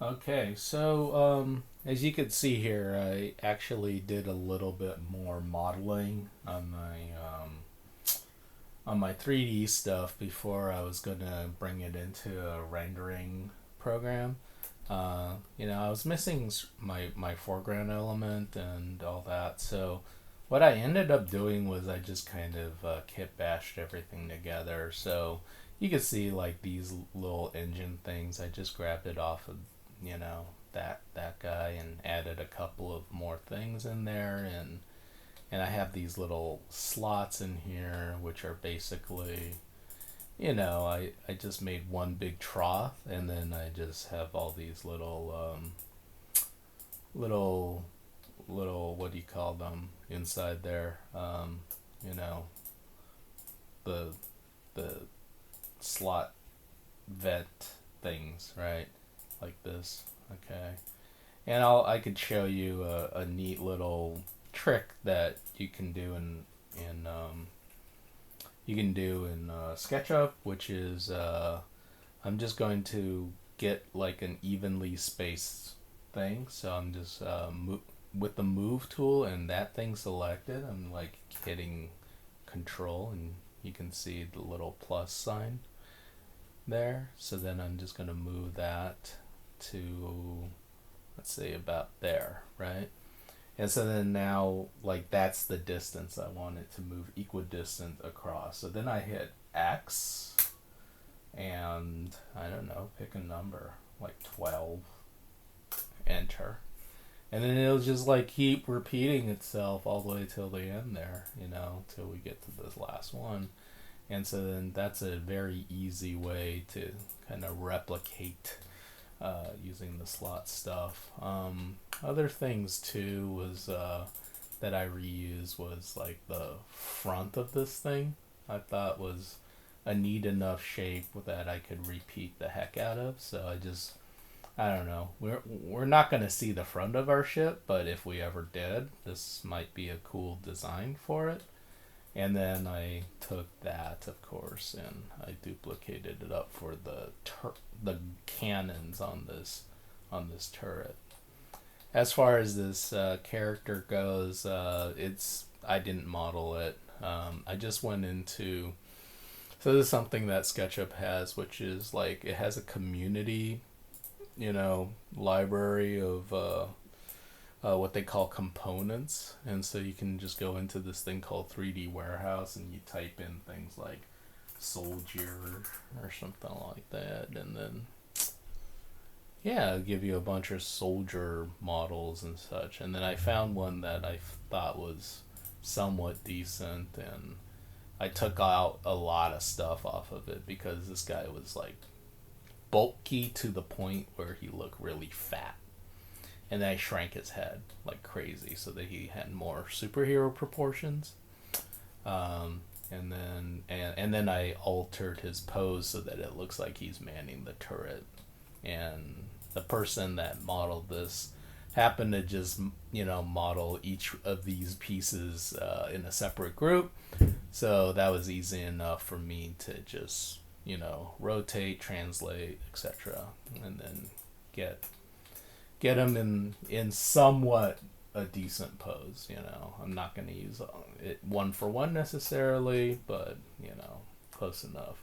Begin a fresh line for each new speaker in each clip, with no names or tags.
Okay, so as you can see here, I actually did a little bit more modeling on my 3D stuff before I was gonna bring it into a rendering program. I was missing my foreground element and all that. So what I ended up doing was I just kind of kit bashed everything together. So you can see like these little engine things. I just grabbed it off of that guy and added a couple of more things in there, and I have these little slots in here which are basically I just made one big trough, and then I just have all these little what do you call them inside there, you know the the slot vent things, right, like this. Okay, and I could show you a neat little trick that you can do in SketchUp, which is I'm just going to get like an evenly spaced thing. So I'm just with the move tool and that thing selected, I'm like hitting control, and you can see the little plus sign there. So then I'm just going to move that to, let's say, about there, right? And so then now, like, that's the distance I want it to move equidistant across. So then I hit X, and I don't know, pick a number, like 12, enter. And then it'll just like keep repeating itself all the way till the end there, till we get to this last one. And so then that's a very easy way to kind of replicate using the slot stuff. Other things too was that I reused was like the front of this thing. I thought was a neat enough shape that I could repeat the heck out of. So I don't know. We're not gonna see the front of our ship, but if we ever did, this might be a cool design for it. And then I took that, of course, and I duplicated it up for the cannons on this turret. As far as this character goes, it's I didn't model it. I just went into so this is something that SketchUp has, which is like it has a community, library of what they call components, and so you can just go into this thing called 3D Warehouse, and you type in things like soldier or something like that, and then yeah, it'll give you a bunch of soldier models and such. And then I found one that I thought was somewhat decent, and I took out a lot of stuff off of it because this guy was like bulky to the point where he looked really fat. And then I shrank his head like crazy so that he had more superhero proportions. And then I altered his pose so that it looks like he's manning the turret. And the person that modeled this happened to just model each of these pieces in a separate group, so that was easy enough for me to just rotate, translate, etc., and then get them in somewhat a decent pose. I'm not going to use it one for one necessarily, but close enough.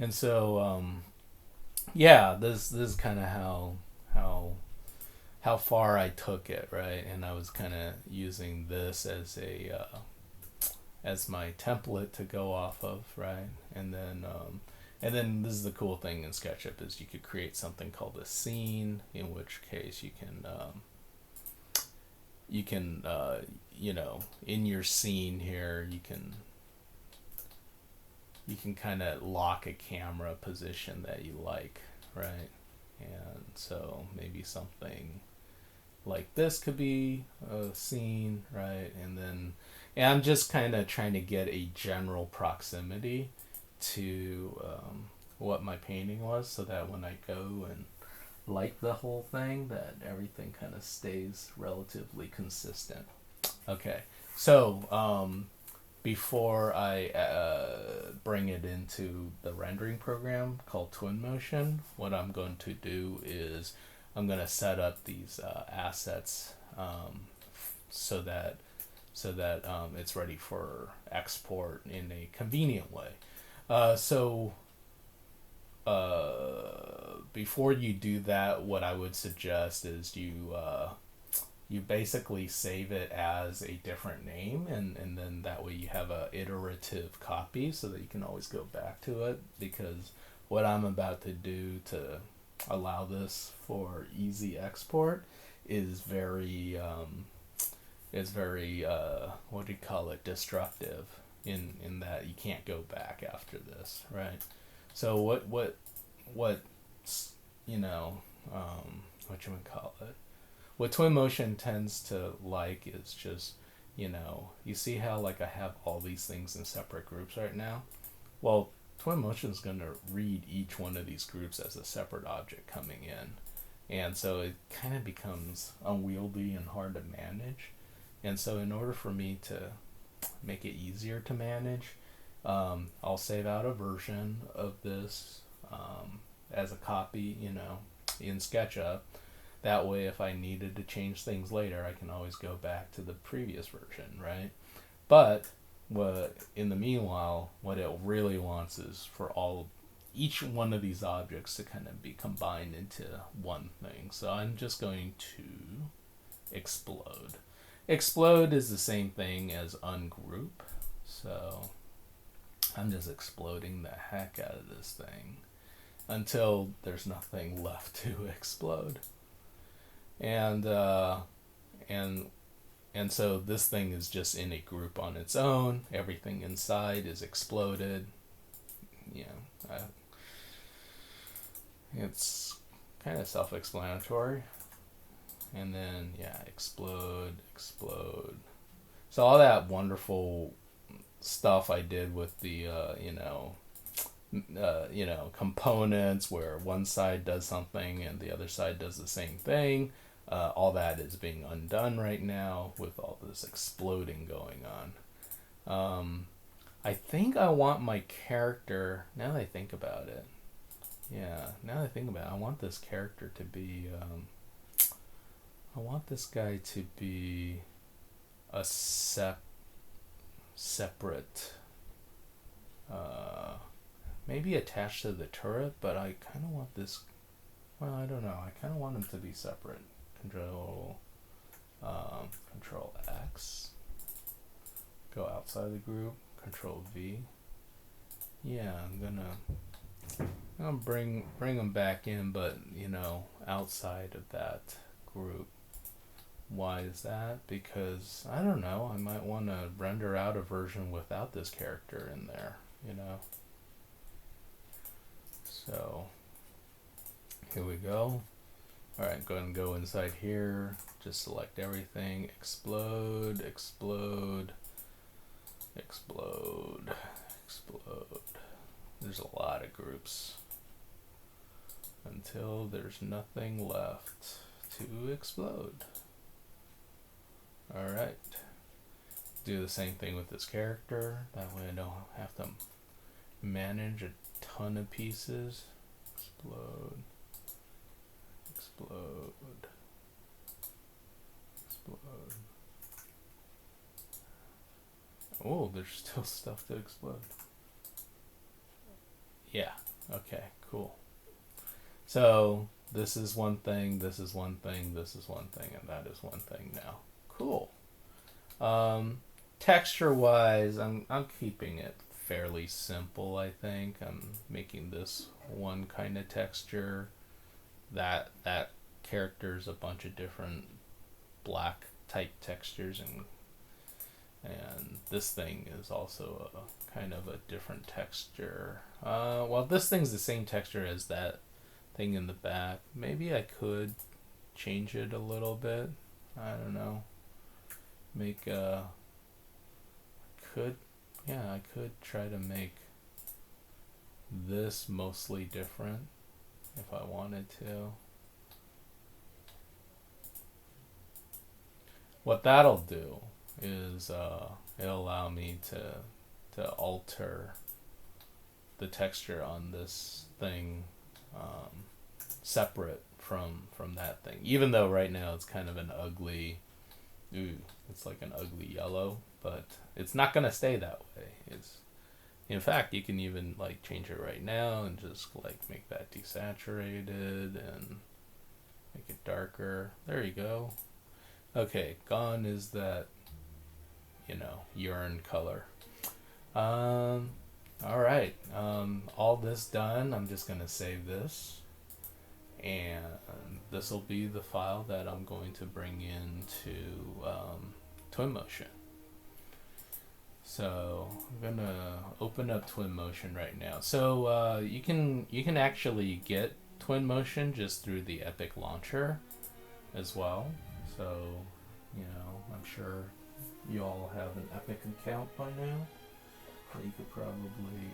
And so yeah, this is kind of how far I took it, right? And I was kind of using this as my template to go off of, right? And then this is the cool thing in SketchUp is you could create something called a scene, in which case you can in your scene here you can kind of lock a camera position that you like, right? And so maybe something like this could be a scene, right? And I'm just kind of trying to get a general proximity to what my painting was, so that when I go and like the whole thing, that everything kind of stays relatively consistent. Okay, so before I bring it into the rendering program called Twinmotion, what I'm going to do is I'm gonna set up these assets so that it's ready for export in a convenient way. So before you do that, what I would suggest is you basically save it as a different name, and then that way you have a iterative copy so that you can always go back to it, because what I'm about to do to allow this for easy export is very what do you call it, destructive, in that you can't go back after this, right? So what you know what you would call it, what Twinmotion tends to like is just, you see how like I have all these things in separate groups right now? Well, Twinmotion is going to read each one of these groups as a separate object coming in. And so it kind of becomes unwieldy and hard to manage. And so in order for me to make it easier to manage, I'll save out a version of this as a copy, in SketchUp. That way, if I needed to change things later, I can always go back to the previous version, right? But in the meanwhile, what it really wants is for each one of these objects to kind of be combined into one thing. So I'm just going to explode. Explode is the same thing as ungroup. So I'm just exploding the heck out of this thing until there's nothing left to explode. And so this thing is just in a group on its own. Everything inside is exploded. It's kind of self-explanatory. And then, explode. So all that wonderful stuff I did with the, components where one side does something and the other side does the same thing. All that is being undone right now with all this exploding going on. I think I want my character, now that I think about it, I want this character to be, I want this guy to be a separate, maybe attached to the turret, but I kind of want this, I don't know, I kind of want him to be separate. Control X, go outside the group, Control V. I'm gonna bring them back in, but outside of that group. Why is that? Because I don't know, I might want to render out a version without this character in there, So here we go. Alright, go ahead and go inside here, just select everything, explode. There's a lot of groups until there's nothing left to explode. Alright, do the same thing with this character, that way I don't have to manage a ton of pieces. Explode. Oh, there's still stuff to explode. Yeah, okay, cool. So this is one thing, this is one thing, this is one thing, and that is one thing now. Cool. Texture wise, I'm keeping it fairly simple, I think. I'm making this one kind of texture. That character's a bunch of different black type textures, and this thing is also a kind of a different texture. Well, this thing's the same texture as that thing in the back. Maybe I could change it a little bit. I don't know. I could try to make this mostly different if I wanted to. What that'll do is it'll allow me to alter the texture on this thing separate from that thing. Even though right now it's kind of an ugly, ooh, it's like an ugly yellow, but it's not gonna stay that way. It's in fact you can even like change it right now and just like make that desaturated and make it darker. There you go. Okay, gone is that, urine color. Um, all right. All this done. I'm just gonna save this, and this will be the file that I'm going to bring into Twinmotion. So I'm gonna open up Twinmotion right now. So you can actually get Twinmotion just through the Epic launcher as well. So I'm sure you all have an Epic account by now that you could probably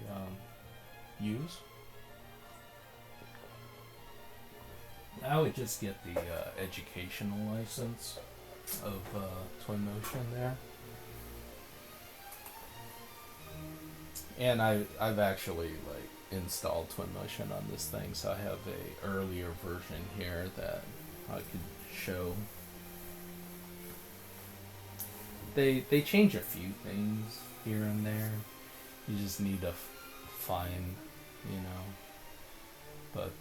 use. I would just get the educational license of Twinmotion there. And I've actually like installed Twinmotion on this thing, so I have a earlier version here that I could show. They change a few things here and there. You just need to find, But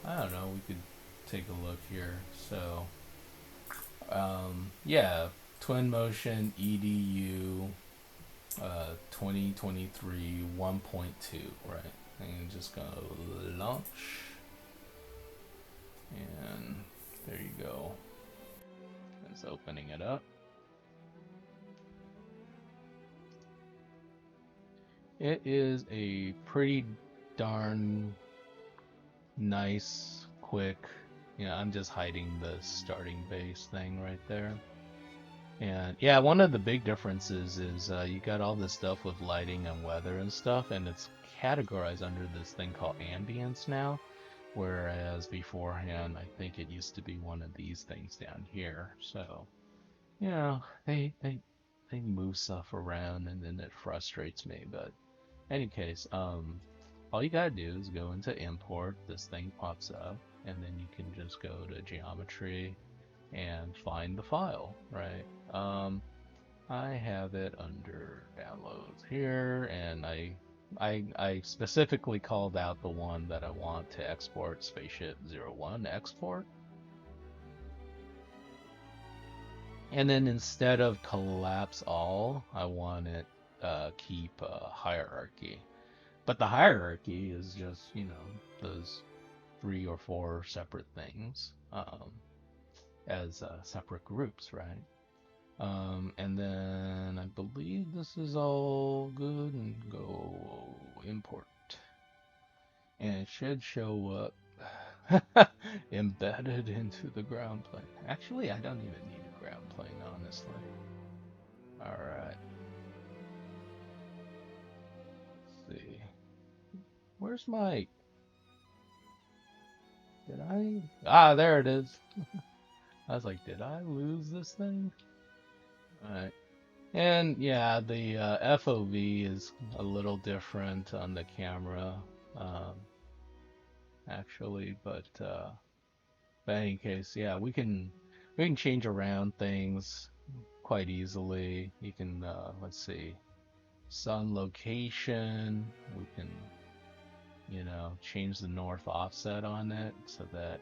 I don't know. We could take a look here. So, yeah, Twinmotion EDU 2023 1.2, right? And just go launch, and there you go. It's opening it up. It is a pretty darn nice, quick. I'm just hiding the starting base thing right there. And yeah, one of the big differences is you got all this stuff with lighting and weather and stuff, and it's categorized under this thing called ambience now, whereas beforehand I think it used to be one of these things down here. So they move stuff around, and then it frustrates me. But any case, all you gotta do is go into import. This thing pops up, and then you can just go to geometry and find the file, right? I have it under downloads here, and I specifically called out the one that I want to export, Spaceship 01 export. And then instead of collapse all, I want it keep hierarchy. But the hierarchy is just, those 3 or 4 separate things as separate groups, right? And then I believe this is all good, and go import. And it should show up embedded into the ground plane. Actually, I don't even need a ground plane, honestly. Alright. Let's see. Where's my... Did I... Ah, there it is. I was like, did I lose this thing? Alright. And yeah, the FOV is a little different on the camera, actually, but in any case, yeah, we can change around things quite easily. You can let's see, sun location. We can change the north offset on it so that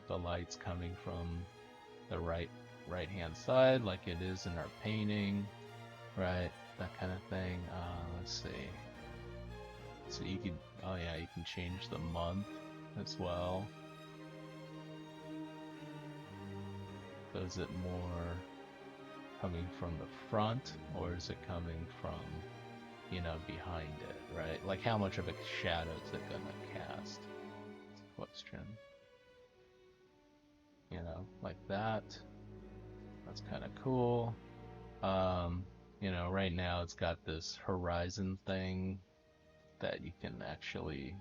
the light's coming from the right hand side like it is in our painting, right? That kind of thing. Let's see. So you can, oh yeah, you can change the month as well. So is it more coming from the front, or is it coming from behind it, right? Like how much of a shadow is it gonna cast? Question. Like that. That's kind of cool. Right now it's got this horizon thing that you can actually,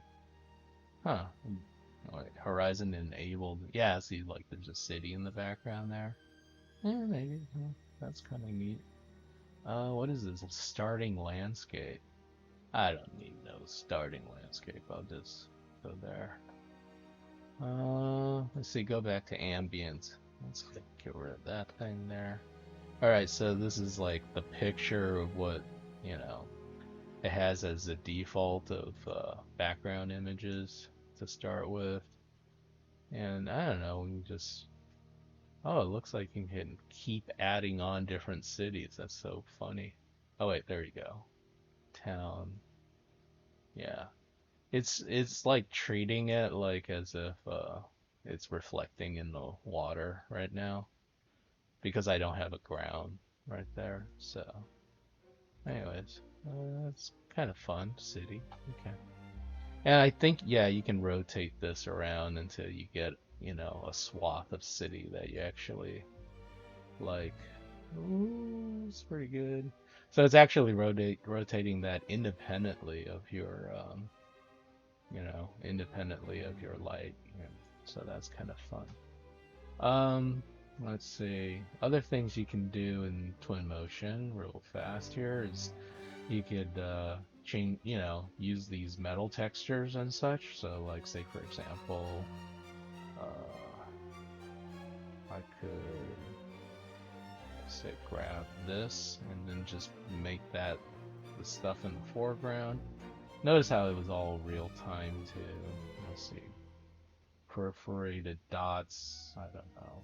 horizon enabled. Yeah, see, like there's a city in the background there. Yeah, maybe. That's kind of neat. What is this? Starting landscape. I don't need no starting landscape. I'll just go there. let's see, go back to ambient. Let's get rid of that thing there. Alright, so this is like the picture of what, you know, it has as a default of background images to start with. And I don't know, we can just, oh, it looks like you can keep adding on different cities. That's so funny. Oh wait, there you go. Town. Yeah. It's like treating it like as if it's reflecting in the water right now because I don't have a ground right there. So, anyways, that's kind of fun. City. Okay. And I think, yeah, you can rotate this around until you get, you know, a swath of city that you actually like. Ooh, it's pretty good. So it's actually rotating that independently of your, you know, independently of your light. And so that's kind of fun. Let's see. Other things you can do in Twinmotion real fast here is you could change, you know, use these metal textures and such. So like say for example, I could say grab this and then just make that the stuff in the foreground. Notice how it was all real time too. Let's see. Perforated dots. I don't know.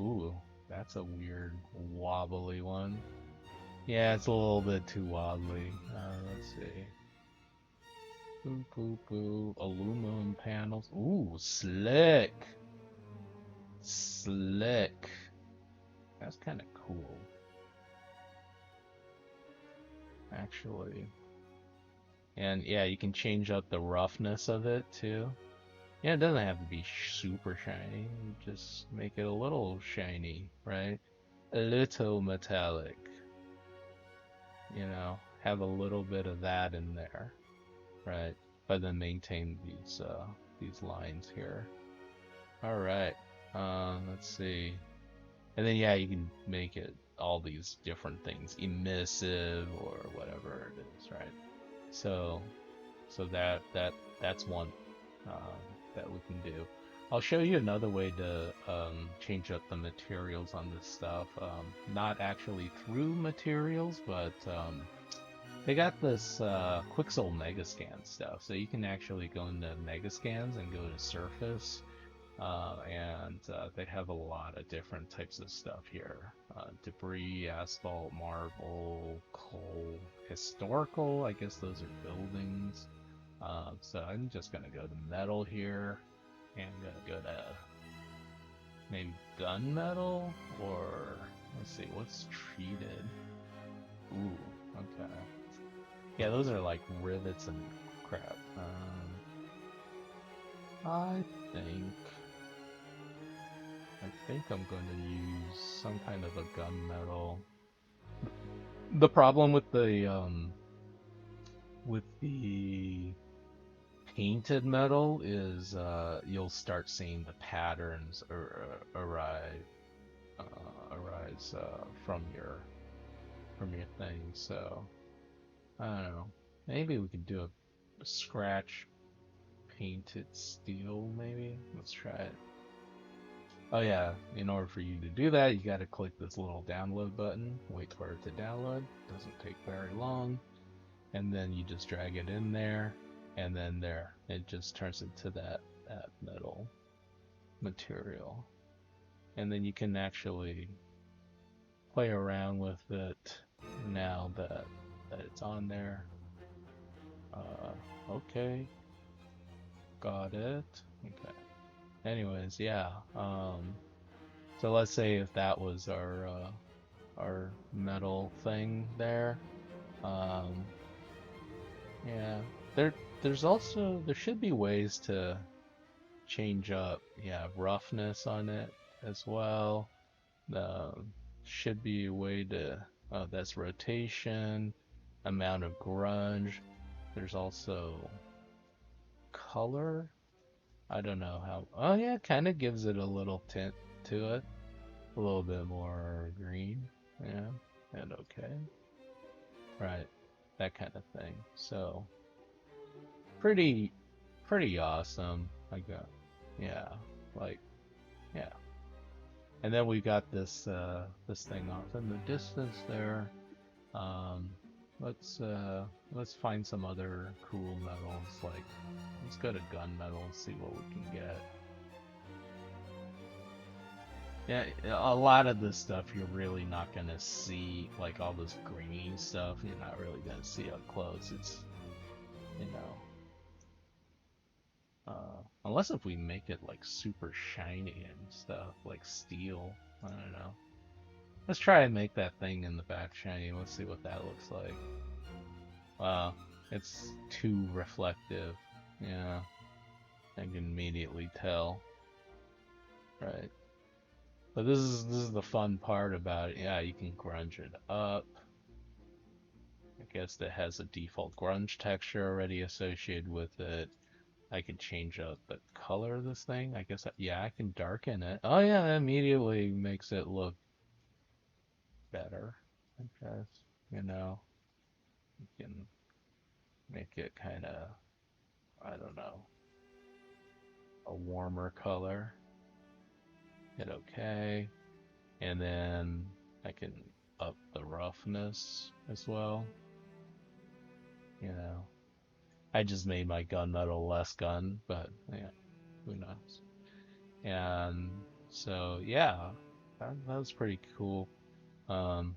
Ooh, that's a weird wobbly one. Yeah, it's a little bit too wobbly. Let's see. Boo, boo, boo. Aluminum panels. Ooh, slick. Slick. That's kind of cool, actually. And yeah, you can change up the roughness of it too. Yeah, it doesn't have to be super shiny. Just make it a little shiny, right? A little metallic. You know, have a little bit of that in there, right? But then maintain these lines here. All right. Let's see. And then yeah, you can make it all these different things, emissive or whatever it is, right? So, that's one that we can do. I'll show you another way to change up the materials on this stuff. Not actually through materials, but they got this Quixel Megascan stuff. So you can actually go into Megascans and go to Surface. And they have a lot of different types of stuff here. Debris, asphalt, marble, coal, historical, I guess those are buildings. So I'm just gonna go to metal here, and gonna go to maybe gunmetal, or let's see, what's treated? Ooh, okay. Yeah, those are like rivets and crap. I think I'm going to use some kind of a gunmetal. The problem with the painted metal is you'll start seeing the patterns arise from your thing. So I don't know. Maybe we could do a scratch painted steel. Maybe let's try it. Oh yeah, in order for you to do that, you gotta click this little download button, wait for it to download, doesn't take very long, and then you just drag it in there, and then there, it just turns into that metal material. And then you can actually play around with it now that it's on there. Okay, got it. Okay. Anyways, yeah. So let's say if that was our metal thing there. Um, yeah. There should be ways to change up, yeah, roughness on it as well. Should be a way to, oh, that's rotation, amount of grunge. There's also color. I don't know how. Oh yeah, kind of gives it a little tint to it, a little bit more green. Yeah, and okay, right, that kind of thing. So pretty pretty awesome. Yeah, like, yeah. And then we got this thing off in the distance there. Um, let's find some other cool metals. Like, let's go to gunmetal and see what we can get. Yeah, a lot of this stuff you're really not gonna see, like all this green stuff. You're not really gonna see up close. It's you know, unless if we make it like super shiny and stuff, like steel. I don't know. Let's try and make that thing in the back shiny. Let's see what that looks like. Wow, it's too reflective. Yeah, I can immediately tell. Right. But this is the fun part about it. Yeah, you can grunge it up. I guess it has a default grunge texture already associated with it. I can change up the color of this thing. I guess, yeah, I can darken it. Oh yeah, that immediately makes it look better. I guess, you know, you can make it kind of, I don't know, a warmer color. Hit OK. And then I can up the roughness as well. You know, I just made my gunmetal less gun, but yeah, who knows? And so yeah, that was pretty cool. Um,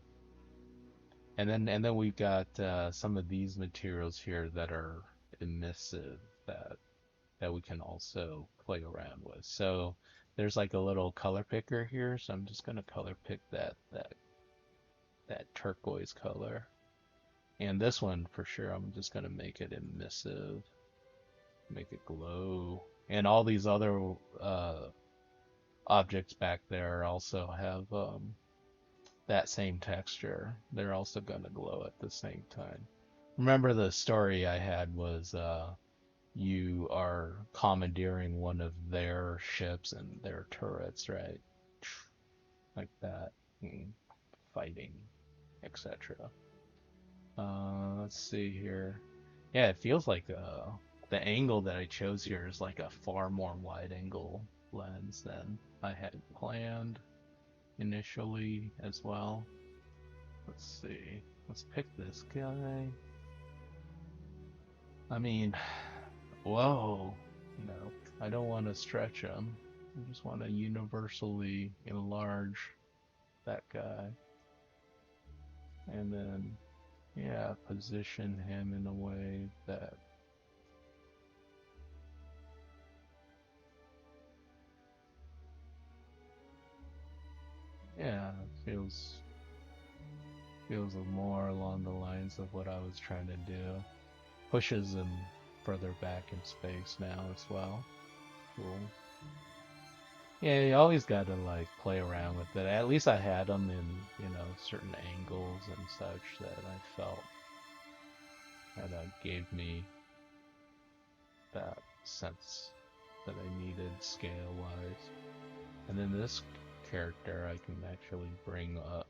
and then we've got some of these materials here that are emissive that we can also play around with. So there's like a little color picker here, so I'm just gonna color pick that turquoise color. And this one for sure, I'm just gonna make it emissive, make it glow. And all these other objects back there also have that same texture. They're also gonna glow at the same time. Remember the story I had was you are commandeering one of their ships and their turrets, right? Like that, and fighting, etc. Let's see here. Yeah, it feels like the angle that I chose here is like a far more wide angle lens than I had planned initially as well. Let's see. Let's pick this guy. I mean, whoa. No, I don't want to stretch him. I just want to universally enlarge that guy. And then, yeah, position him in a way that, yeah, feels more along the lines of what I was trying to do. Pushes him further back in space now as well. Cool. Yeah, you always got to like play around with it. At least I had them in, certain angles and such that I felt kind of gave me that sense that I needed scale wise. And then this character I can actually bring up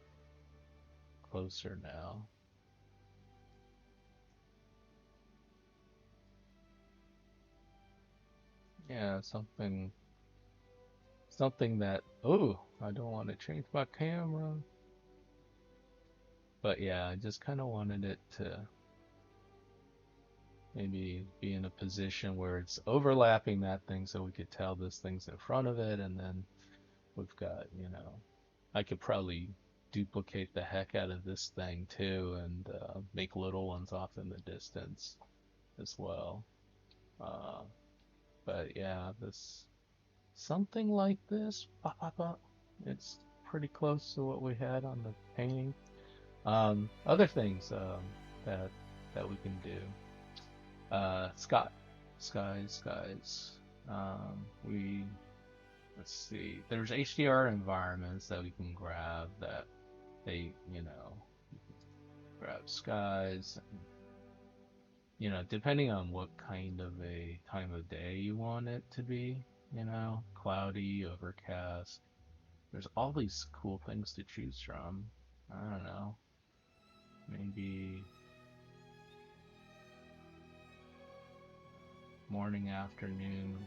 closer now. Yeah, something that, oh, I don't want to change my camera. But yeah, I just kind of wanted it to maybe be in a position where it's overlapping that thing so we could tell this thing's in front of it, and then we've got, I could probably duplicate the heck out of this thing too and make little ones off in the distance as well. Uh, but yeah, this something like this, it's pretty close to what we had on the painting. Other things that that we can do. Skies. We let's see. There's HDR environments that we can grab that they, grab skies. Depending on what kind of a time of day you want it to be, cloudy, overcast. There's all these cool things to choose from. I don't know. Maybe Morning, afternoon,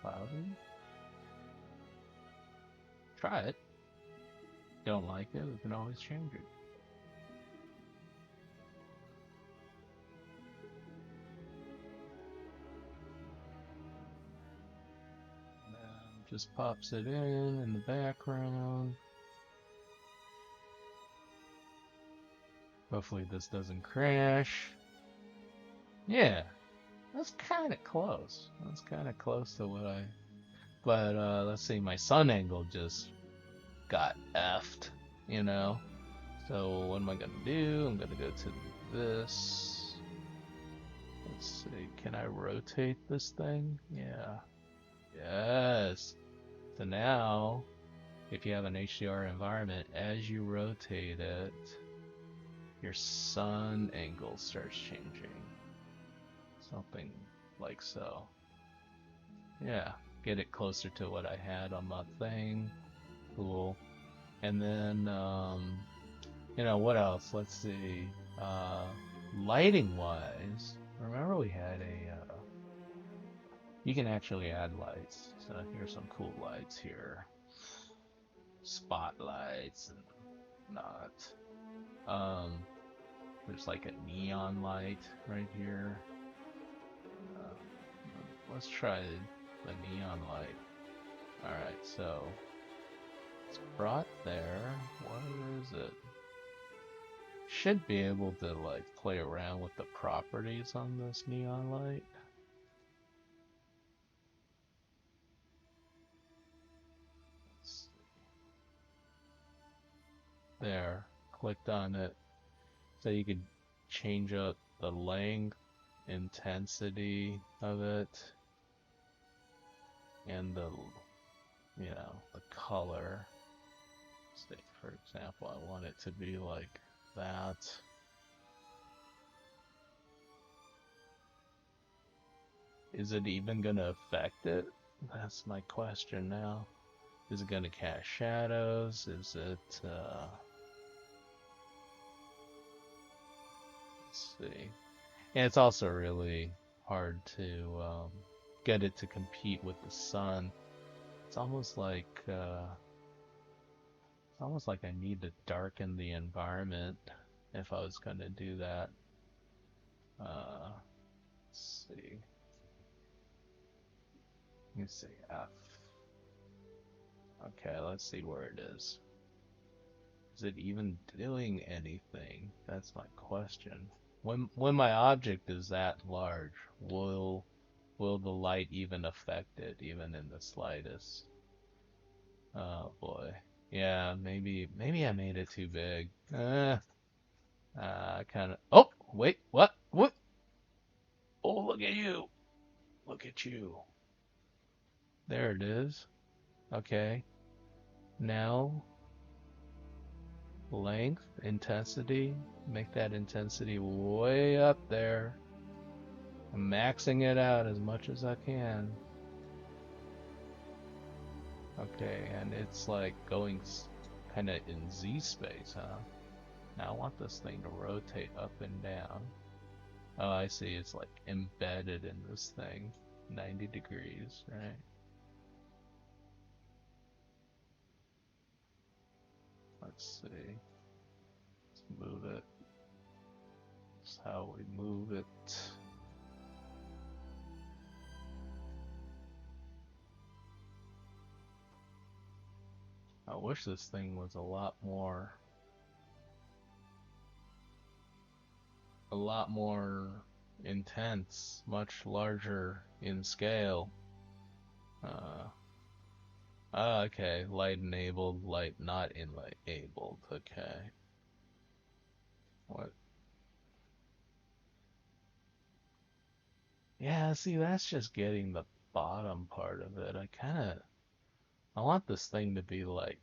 cloudy. Try it. Don't like it, we can always change it. And just pops it in the background. Hopefully this doesn't crash. Yeah, that's kind of close. That's kind of close to what I... But let's see, my sun angle just got effed, you know? So what am I gonna do? I'm gonna go to this. Let's see, can I rotate this thing? Yeah. Yes. So now, if you have an HDR environment, as you rotate it, your sun angle starts changing. Something like so. Yeah, get it closer to what I had on my thing. Cool. And then, what else? Let's see. Lighting wise, remember we had you can actually add lights. So here's some cool lights here. Spotlights and not. There's like a neon light right here. Let's try the neon light. Alright, so it's brought there. What is it? Should be able to like play around with the properties on this neon light. Let's see. There, clicked on it. So you could change up the length, intensity of it, and the color. Say, for example, I want it to be like that. Is it even gonna affect it? That's my question now. Is it gonna cast shadows? Is it, let's see. And it's also really hard to get it to compete with the sun. It's almost like I need to darken the environment if I was gonna do that. Let's see. Let me see F. Okay, let's see where it is. Is it even doing anything? That's my question. When my object is that large, will the light even affect it, even in the slightest? Oh boy. Yeah, maybe I made it too big. Kind of. Oh, wait, what? What? Oh, look at you. Look at you. There it is. Okay. Now, length, intensity. Make that intensity way up there. I'm maxing it out as much as I can. Okay, and it's like going kind of in Z space, huh? Now I want this thing to rotate up and down. Oh, I see. It's like embedded in this thing. 90 degrees, right? Let's see. Let's move it. That's how we move it. I wish this thing was a lot more intense, much larger in scale. Uh, okay, light enabled, light not enabled. Okay. What? Yeah, see, that's just getting the bottom part of it. I want this thing to be like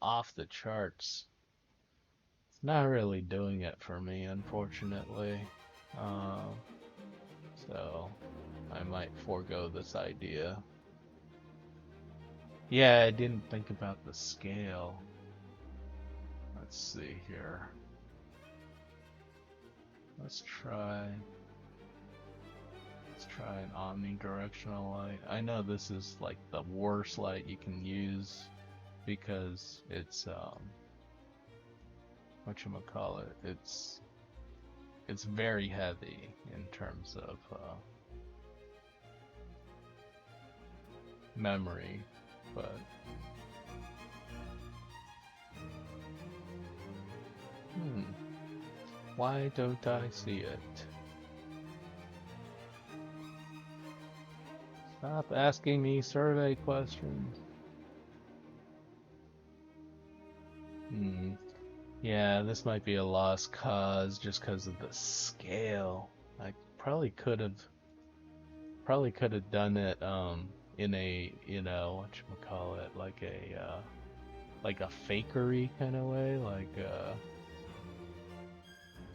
off the charts. It's not really doing it for me, unfortunately. Um, so I might forego this idea. Yeah, I didn't think about the scale. Let's see here. try an omnidirectional light. I know this is like the worst light you can use because it's whatchamacallit, it's very heavy in terms of memory, but why don't I see it? Stop asking me survey questions. Yeah, this might be a lost cause just because of the scale. I probably could have done it in a, whatchamacallit, like a fakery kind of way,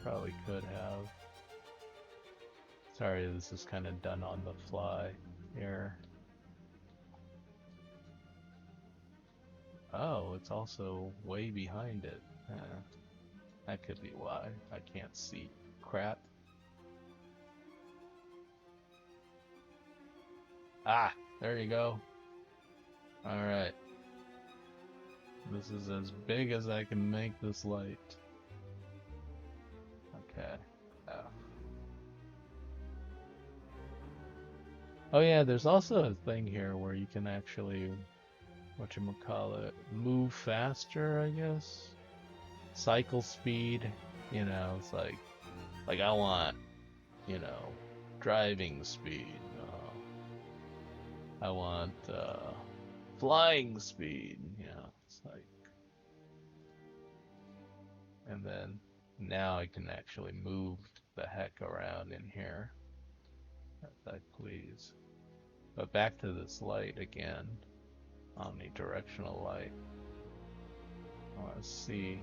probably could have. Sorry, this is kind of done on the fly here. Oh, it's also way behind it. That could be why I can't see crap. Ah, there you go. Alright. This is as big as I can make this light. Okay. Oh yeah, there's also a thing here where you can actually, whatchamacallit, move faster, I guess? Cycle speed, it's like I want, driving speed. I want flying speed, it's like, and then now I can actually move the heck around in here, if I please. But back to this light again, omnidirectional light. I want to see.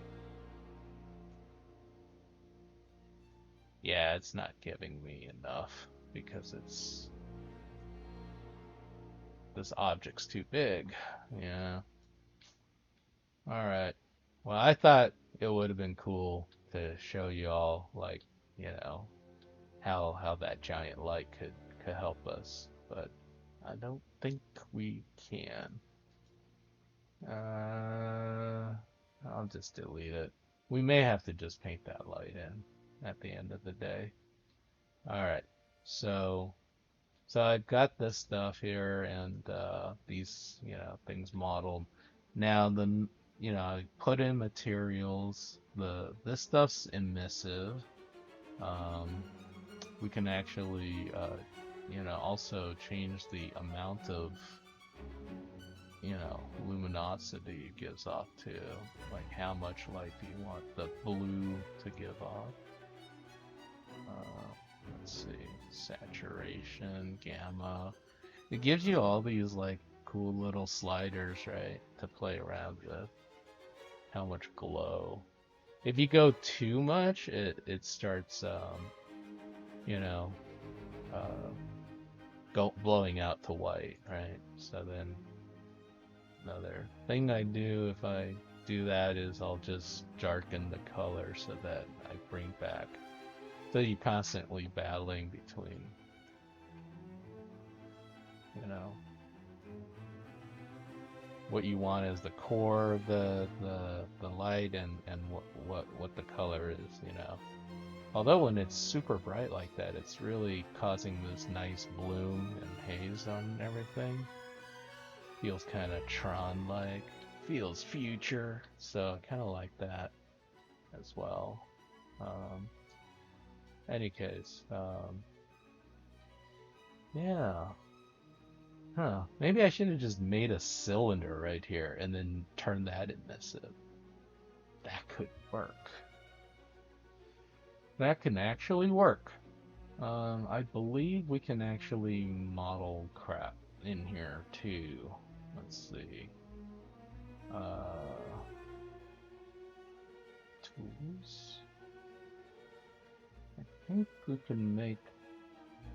Yeah, it's not giving me enough because this object's too big. Yeah. Alright. Well, I thought it would have been cool to show you all, like, how that giant light could help us, but I don't think we can. I'll just delete it. We may have to just paint that light in at the end of the day. Alright, so I've got this stuff here and these, things modeled. Now I put in materials. This stuff's emissive. We can actually, also change the amount of, luminosity it gives off too. Like how much light do you want the blue to give off? Let's see, saturation, gamma. It gives you all these like cool little sliders, right, to play around with. How much glow. If you go too much, it starts, blowing out to white, right? So then another thing I do if I do that is I'll just darken the color so that I bring back. So you're constantly battling between, what you want as the core of the light and what the color is, Although when it's super bright like that, it's really causing this nice bloom and haze on everything. Feels kind of Tron-like. Feels future. So I kind of like that as well. Any case, yeah. Huh. Maybe I should have just made a cylinder right here and then turned that emissive. That could work. That can actually work. I believe we can actually model crap in here too. Let's see. Tools. I think we can make.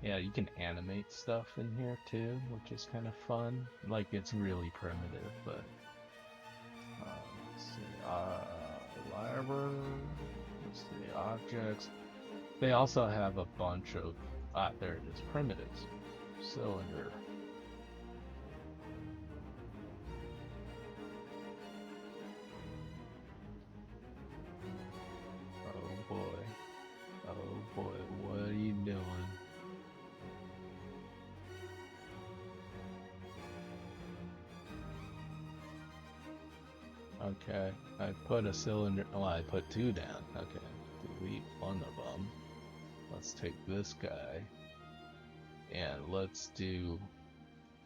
Yeah, you can animate stuff in here too, which is kind of fun. Like it's really primitive, but let's see. Library. Let's see, objects. They also have a bunch of Ah, there it is. Primitives. Cylinder. Oh boy. Oh boy. What are you doing? Okay. I put a cylinder. Well, I put two down. Okay. Delete one of them. Let's take this guy and let's do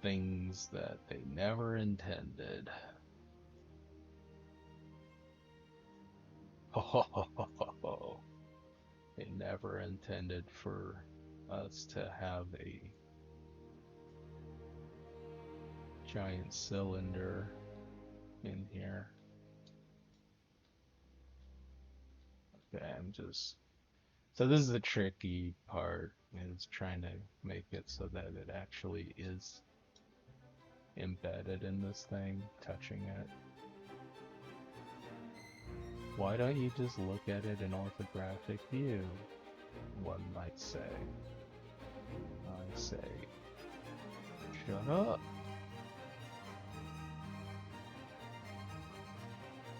things that they never intended. Ho ho ho ho ho ho. They never intended for us to have a giant cylinder in here. Okay, I'm just. So this is the tricky part, is trying to make it so that it actually is embedded in this thing, touching it. Why don't you just look at it in orthographic view? One might say. I say, shut up.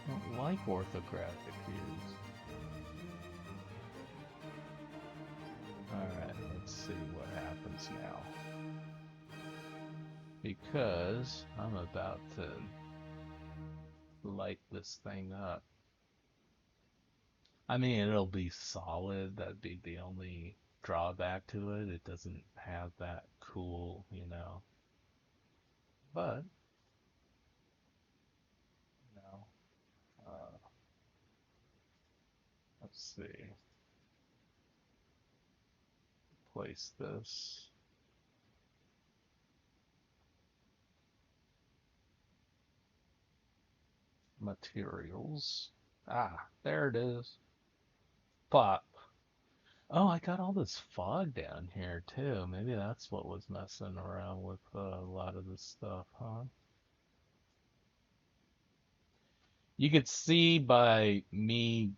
I don't like orthographic views. Alright, let's see what happens now. Because I'm about to light this thing up. I mean, it'll be solid. That'd be the only drawback to it. It doesn't have that cool, but, you know, let's see. Place this. Materials. Ah, there it is. Pop. Oh, I got all this fog down here too. Maybe that's what was messing around with a lot of this stuff, huh? You could see by me,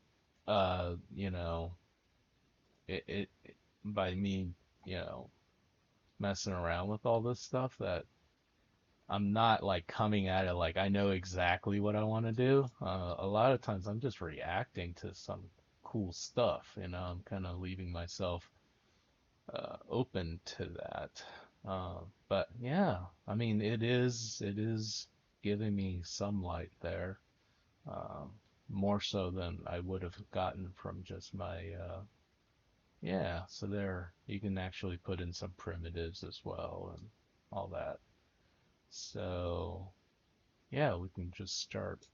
you know, by me, you know, messing around with all this stuff that I'm not like coming at it like I know exactly what I want to do. A lot of times I'm just reacting to some cool stuff, I'm kind of leaving myself open to that. But yeah, I mean, it is giving me some light there, um, more so than I would have gotten from just my yeah. So there, you can actually put in some primitives as well and all that. So yeah, we can just start.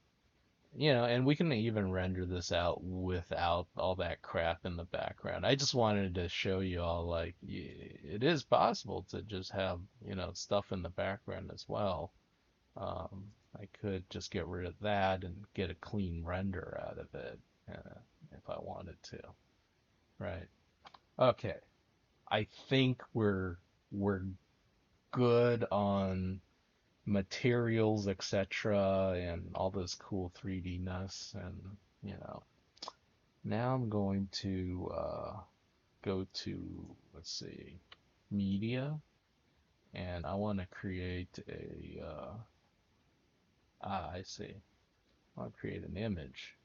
And we can even render this out without all that crap in the background. I just wanted to show you all, like, it is possible to just have, stuff in the background as well. I could just get rid of that and get a clean render out of it, if I wanted to. Right. Okay. I think we're good on materials, etc., and all this cool 3D-ness. And, you know, now I'm going to go to, let's see, media, and I want to create I see. I want to create an image.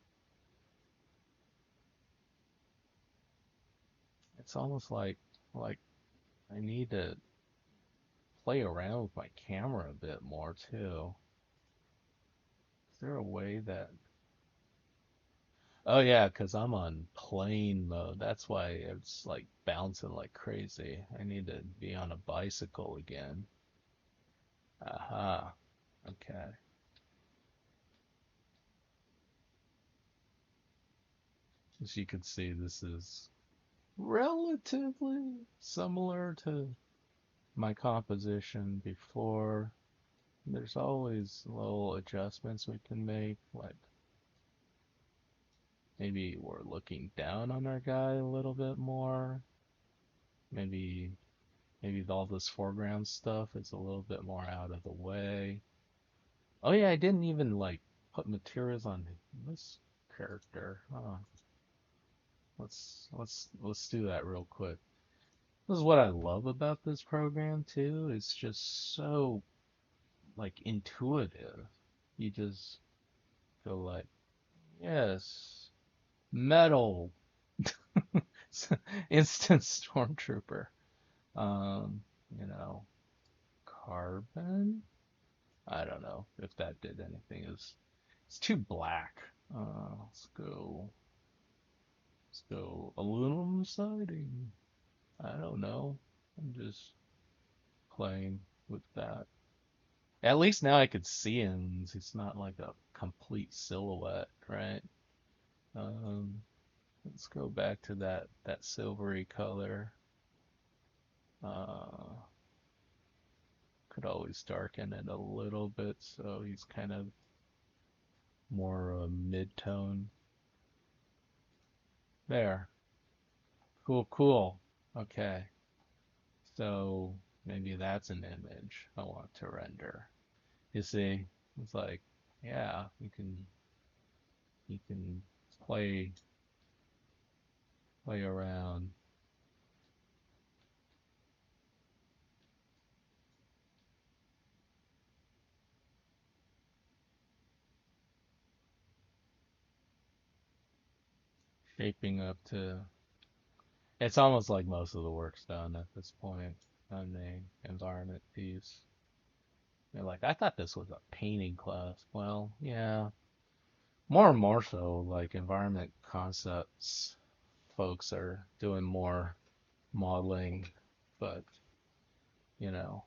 It's almost like I need to play around with my camera a bit more too. Is there a way that Oh yeah, because I'm on plane mode. That's why it's like bouncing like crazy. I need to be on a bicycle again. Aha. Okay. As you can see, this is relatively similar to my composition before. There's always little adjustments we can make, like maybe we're looking down on our guy a little bit more. Maybe all this foreground stuff is a little bit more out of the way. Oh yeah, I didn't even like put materials on this character. Let's do that real quick. This is what I love about this program too. It's just so like intuitive. You just go like, yes, metal, instant stormtrooper. Um, you know, carbon. I don't know if that did anything. It's too black. Let's go aluminum siding. I don't know. I'm just playing with that. At least now I could see him. It's not like a complete silhouette, right? Um, let's go back to that silvery color. Uh, could always darken it a little bit so he's kind of more mid-tone. There. Cool, cool. Okay. So maybe that's an image I want to render. You see, it's like, yeah, you can play play around, shaping up to. It's almost like most of the work's done at this point on the environment piece. They're like, I thought this was a painting class. Well, yeah, more and more so, like environment concepts folks are doing more modeling, but you know,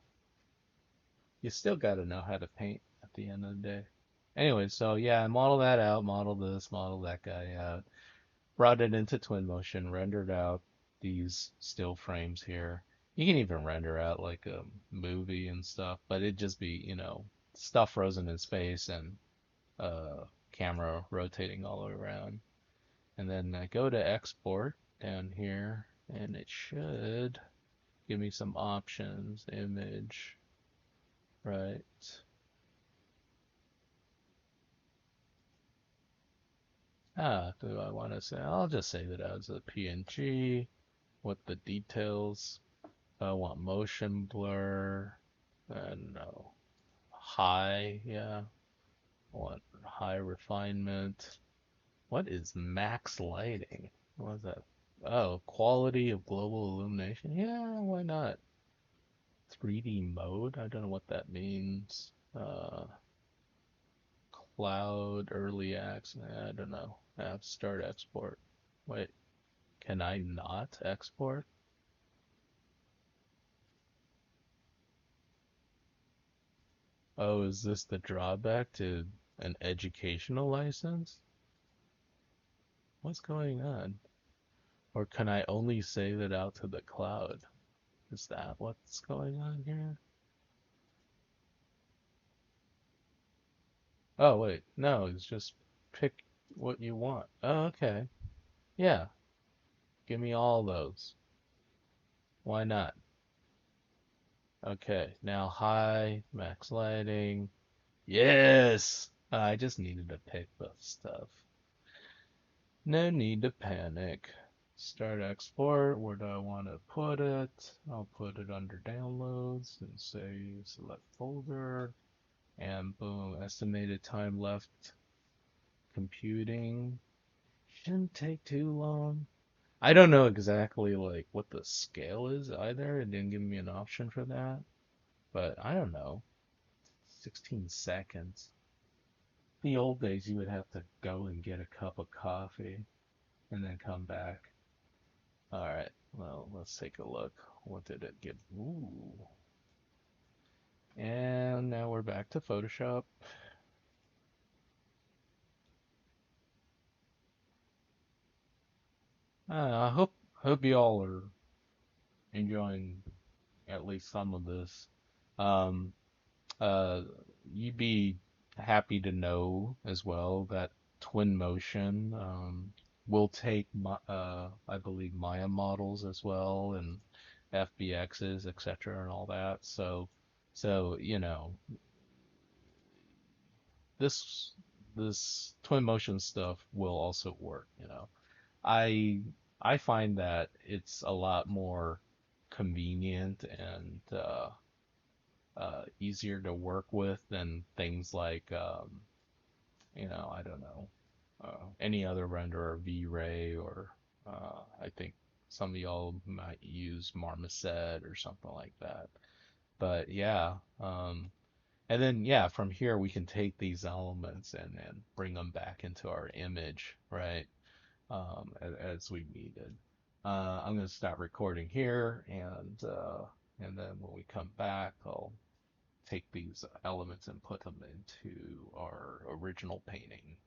you still got to know how to paint at the end of the day. Anyway, so yeah, I model that out, model this, model that guy out, brought it into Twinmotion, rendered out these still frames here. You can even render out like a movie and stuff, but it'd just be, stuff frozen in space and camera rotating all the way around. And then I go to export down here, and it should give me some options. Image, right? Do I want to say? I'll just save it as a PNG with the details. I want motion blur and no high, yeah. I want high refinement. What is max lighting? What is that? Oh, quality of global illumination. Yeah, why not? 3D mode. I don't know what that means. Cloud early access. I don't know. Start export. Wait, can I not export? Oh, is this the drawback to an educational license? What's going on? Or can I only save it out to the cloud? Is that what's going on here? Oh, wait. No, it's just pick what you want. Oh, okay. Yeah, give me all those. Why not? Okay, now high, max lighting. Yes! I just needed to pick the stuff. No need to panic. Start export. Where do I want to put it? I'll put it under downloads and say select folder. And boom, estimated time left computing. Shouldn't take too long. I don't know exactly like what the scale is either. It didn't give me an option for that. But I don't know. 16 seconds. The old days you would have to go and get a cup of coffee and then come back. All right. Well, let's take a look. What did it give? Ooh. And now we're back to Photoshop. I hope you all are enjoying at least some of this. Um, uh, you'd be happy to know as well that Twinmotion will take I believe Maya models as well and FBXs, etc. and all that. So this this Twinmotion stuff will also work. I I find that it's a lot more convenient and easier to work with than things like I don't know, any other renderer, V-Ray, or I think some of y'all might use Marmoset or something like that. But yeah, and then yeah, from here we can take these elements and bring them back into our image, right? As we needed. I'm gonna stop recording here, and then when we come back, I'll take these elements and put them into our original painting.